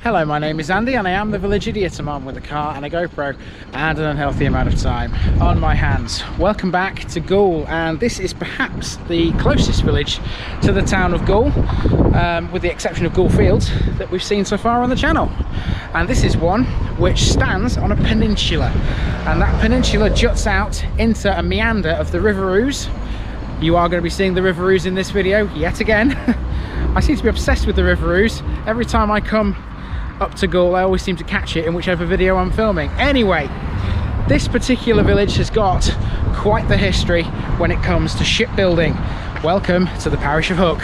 Hello, my name is Andy and I am the village idiot. I'm with a car and a GoPro and an unhealthy amount of time on my hands. Welcome back to Goole, and this is perhaps the closest village to the town of Goole, with the exception of Goole Fields, that we've seen so far on the channel. And this is one which stands on a peninsula, and that peninsula juts out into a meander of the River Ouse. You are going to be seeing the River Ouse in this video yet again. I seem to be obsessed with the River Ouse. Every time I come up to Goole, I always seem to catch it in whichever video I'm filming. Anyway, this particular village has got quite the history when it comes to shipbuilding. Welcome to the parish of Hook.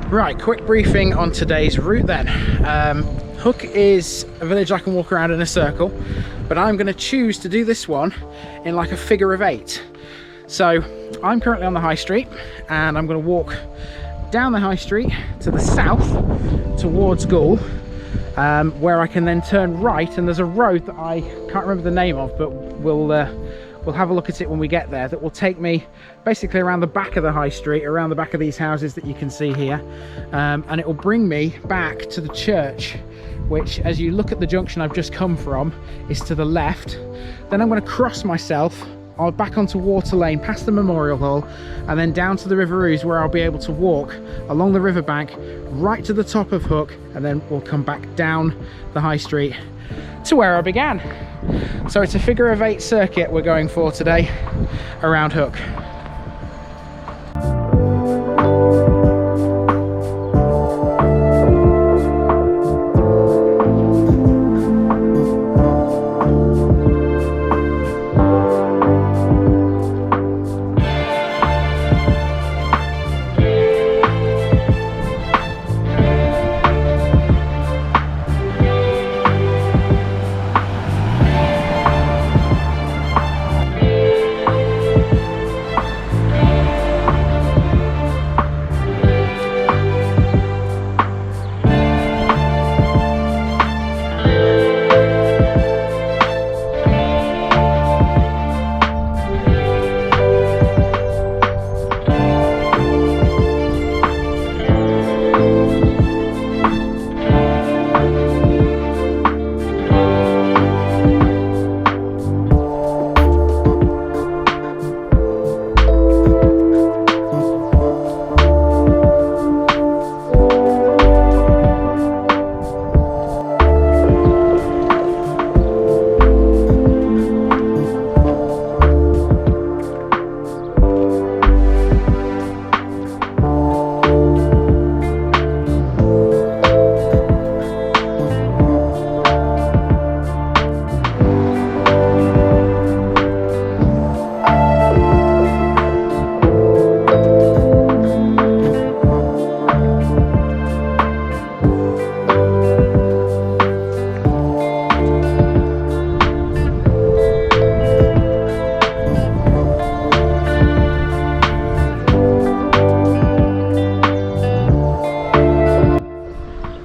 Right, quick briefing on today's route then. Hook is a village I can walk around in a circle, but I'm going to choose to do this one in like a figure of 8. So I'm currently on the high street and I'm going to walk down the high street to the south towards Goole, where I can then turn right, and there's a road that I can't remember the name of, but we'll have a look at it when we get there, that will take me basically around the back of the high street, around the back of these houses that you can see here, and it will bring me back to the church, which, as you look at the junction I've just come from, is to the left. Then I'm going to cross myself back onto Water Lane, past the Memorial Hall, and then down to the River Ouse, where I'll be able to walk along the riverbank right to the top of Hook, and then we'll come back down the high street to where I began. So it's a figure of 8 circuit we're going for today around Hook.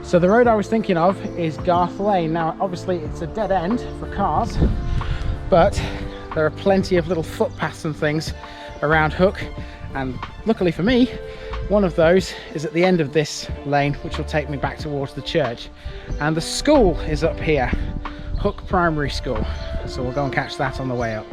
So the road I was thinking of is Garth Lane. Now obviously it's a dead end for cars, but there are plenty of little footpaths and things around Hook, and luckily for me, one of those is at the end of this lane, which will take me back towards the church. And the school is up here, Hook Primary School, so we'll go and catch that on the way up.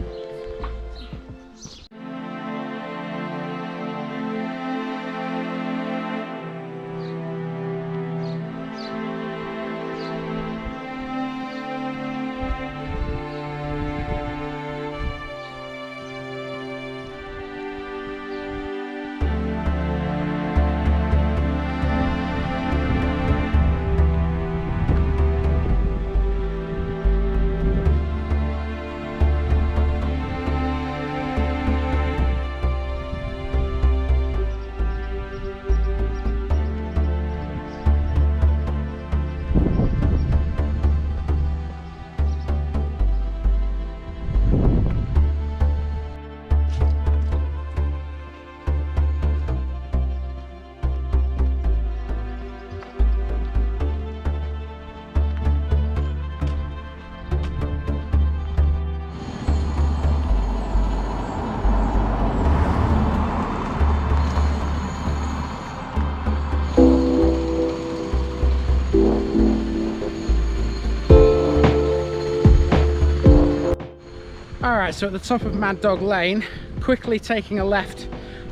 Alright, so at the top of Mad Dog Lane, quickly taking a left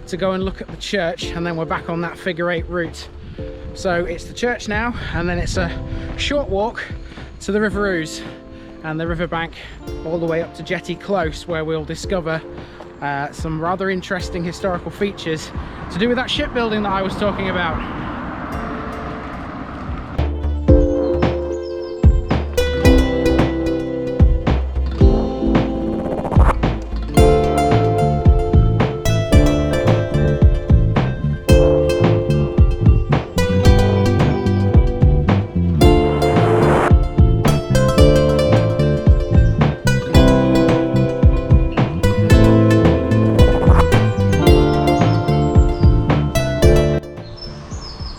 to go and look at the church, and then we're back on that figure 8 route. So it's the church now, and then it's a short walk to the River Ouse and the Riverbank all the way up to Jetty Close, where we'll discover some rather interesting historical features to do with that shipbuilding that I was talking about.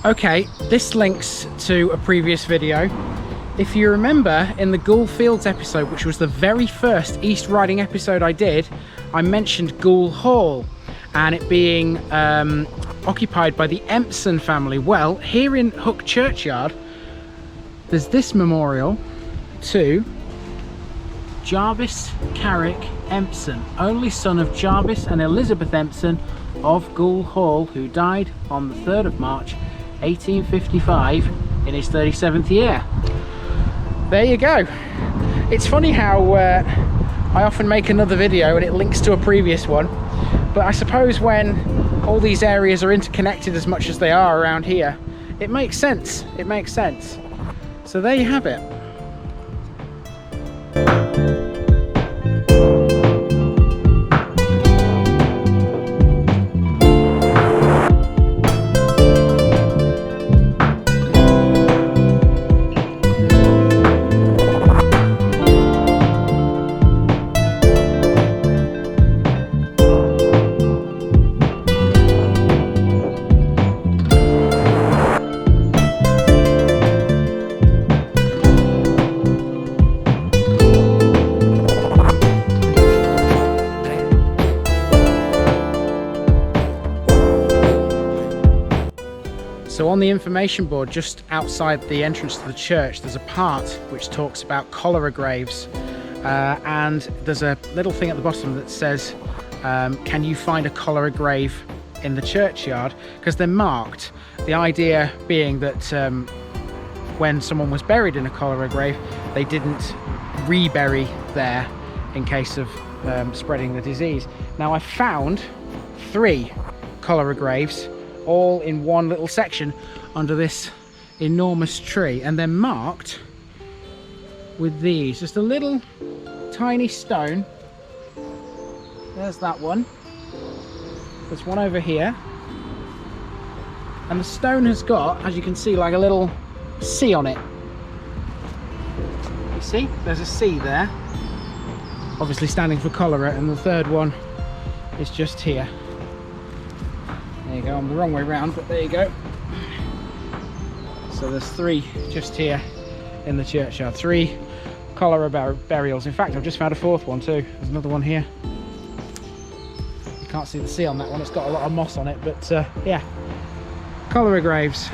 Okay, this links to a previous video. If you remember in the Goole Fields episode, which was the very first East Riding episode I did, I mentioned Goole Hall and it being occupied by the Airmyn family. Well, here in Hook Churchyard, there's this memorial to Jarvis Carrick Airmyn, only son of Jarvis and Elizabeth Airmyn of Goole Hall, who died on the 3rd of March 1855 in his 37th year. There you go. It's funny how I often make another video and it links to a previous one, but I suppose when all these areas are interconnected as much as they are around here, it makes sense. It makes sense. So there you have it. So on the information board just outside the entrance to the church, there's a part which talks about cholera graves, and there's a little thing at the bottom that says, can you find a cholera grave in the churchyard? Because they're marked. The idea being that when someone was buried in a cholera grave, they didn't rebury there in case of spreading the disease. Now I found 3 cholera graves all in one little section under this enormous tree, and they're marked with these, just a little tiny stone. There's that one. There's one over here, and the stone has got, as you can see, like a little C on it. You see, there's a C there, obviously standing for cholera, and the 3rd one is just here. There you go, I'm the wrong way round, but there you go. So there's 3 just here in the churchyard, 3 cholera burials. In fact, I've just found a fourth one too. There's another one here. You can't see the sea on that one, it's got a lot of moss on it, but yeah, cholera graves.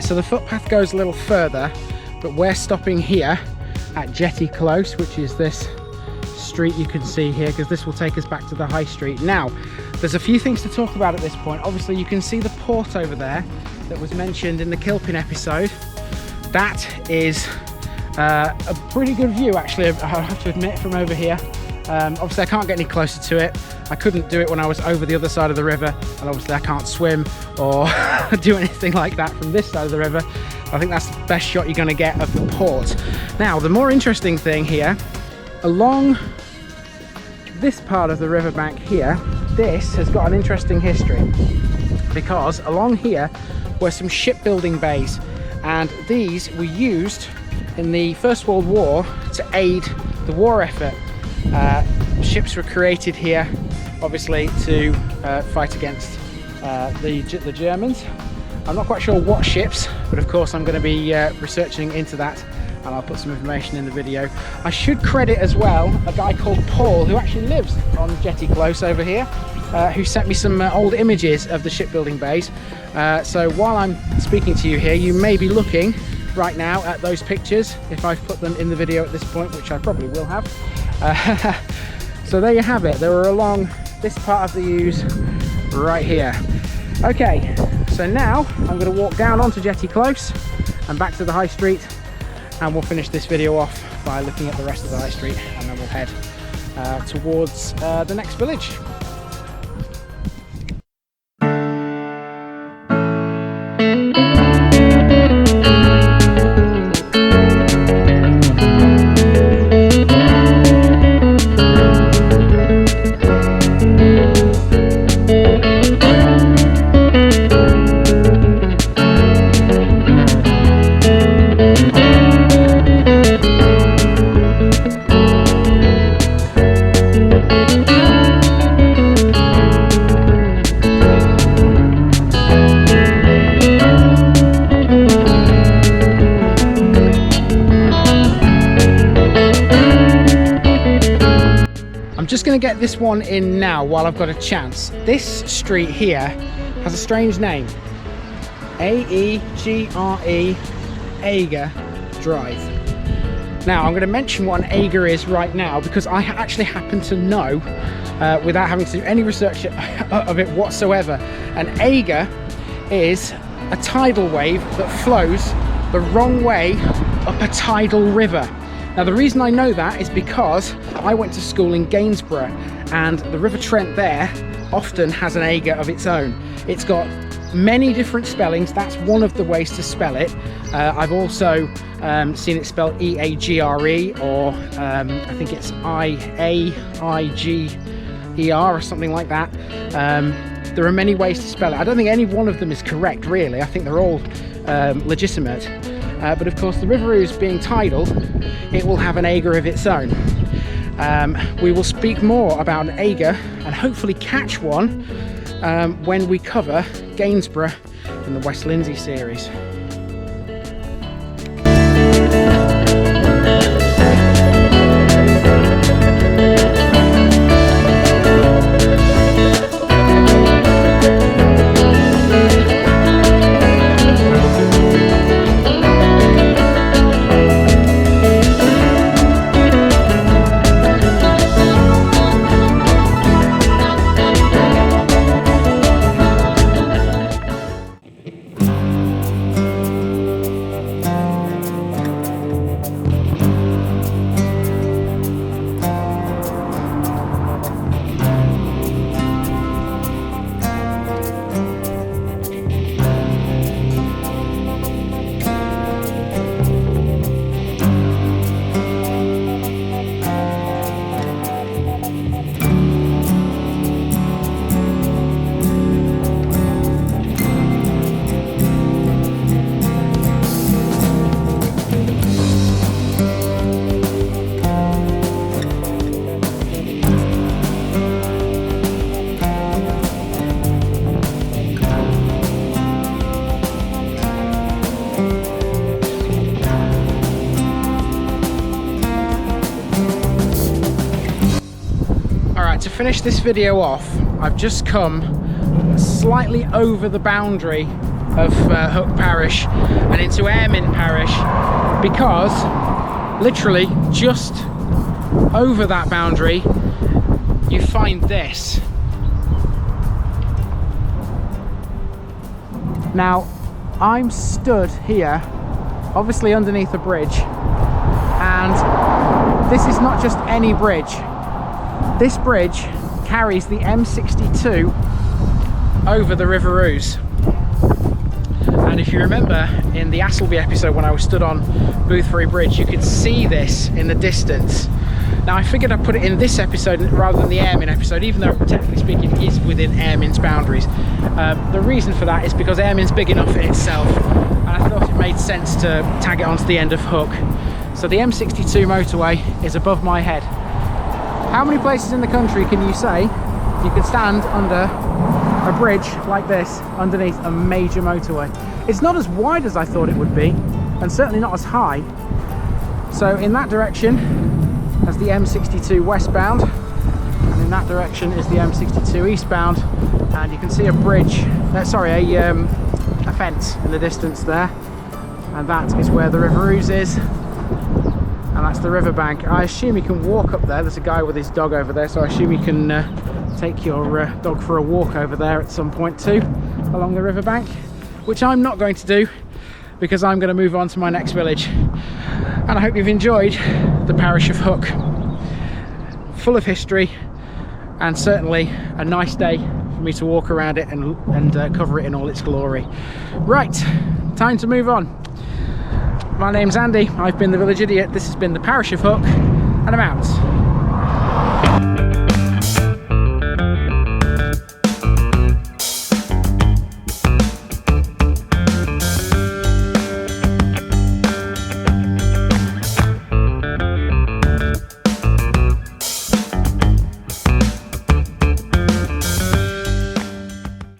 So the footpath goes a little further, but we're stopping here at Jetty Close, which is this street you can see here, because this will take us back to the high street. Now, there's a few things to talk about at this point. Obviously, you can see the port over there that was mentioned in the Kilpin episode. That is a pretty good view, actually, I have to admit, from over here. Obviously, I can't get any closer to it. I couldn't do it when I was over the other side of the river, and obviously I can't swim or do anything like that from this side of the river. I think that's the best shot you're going to get of the port. Now, the more interesting thing here, along this part of the riverbank here, this has got an interesting history, because along here were some shipbuilding bays, and these were used in the First World War to aid the war effort. Ships were created here, obviously, to fight against the Germans. I'm not quite sure what ships, but of course I'm going to be researching into that, and I'll put some information in the video. I should credit as well a guy called Paul, who actually lives on Jetty Close over here, who sent me some old images of the shipbuilding bays. So while I'm speaking to you here, you may be looking right now at those pictures, if I've put them in the video at this point, which I probably will have. So there you have it. They were along this part of the Ouse right here. Okay, so now I'm going to walk down onto Jetty Close and back to the high street, and we'll finish this video off by looking at the rest of the high street, and then we'll head towards the next village. get this one in now while I've got a chance. This street here has a strange name. A-E-G-R-E, Ager Drive. Now, I'm going to mention what an Ager is right now because I actually happen to know, without having to do any research of it whatsoever. An Ager is a tidal wave that flows the wrong way up a tidal river. Now, the reason I know that is because I went to school in Gainsborough, and the River Trent there often has an Ager of its own. It's got many different spellings. That's one of the ways to spell it. I've also seen it spelled E-A-G-R-E, or I think it's I-A-I-G-E-R or something like that. There are many ways to spell it. I don't think any one of them is correct, really. I think they're all legitimate. But of course, the River Ouse being tidal, it will have an Ager of its own. We will speak more about an Ager and hopefully catch one when we cover Gainsborough in the West Lindsey series. To finish this video off, I've just come slightly over the boundary of Hook Parish and into Airmyn Parish, because literally just over that boundary you find this. Now, I'm stood here, obviously underneath a bridge, and this is not just any bridge. This bridge carries the M62 over the River Ouse. And if you remember in the Astleby episode when I was stood on Boothbury Bridge, you could see this in the distance. Now, I figured I'd put it in this episode rather than the Airmyn episode, even though technically speaking it is within Airmyn's boundaries. The reason for that is because Airmyn's big enough in itself, and I thought it made sense to tag it onto the end of Hook. So the M62 motorway is above my head. How many places in the country can you say you can stand under a bridge like this underneath a major motorway? It's not as wide as I thought it would be, and certainly not as high. So in that direction is the M62 westbound, and in that direction is the M62 eastbound, and you can see a bridge, a fence in the distance there, and that is where the River Ouse is. And that's the Riverbank. I assume you can walk up there. There's a guy with his dog over there, so I assume you can take your dog for a walk over there at some point too, along the riverbank, which I'm not going to do because I'm going to move on to my next village. And I hope you've enjoyed the parish of Hook. Full of history, and certainly a nice day for me to walk around it and cover it in all its glory. Right, time to move on. My name's Andy, I've been the Village Idiot, this has been the Parish of Hook, and I'm out.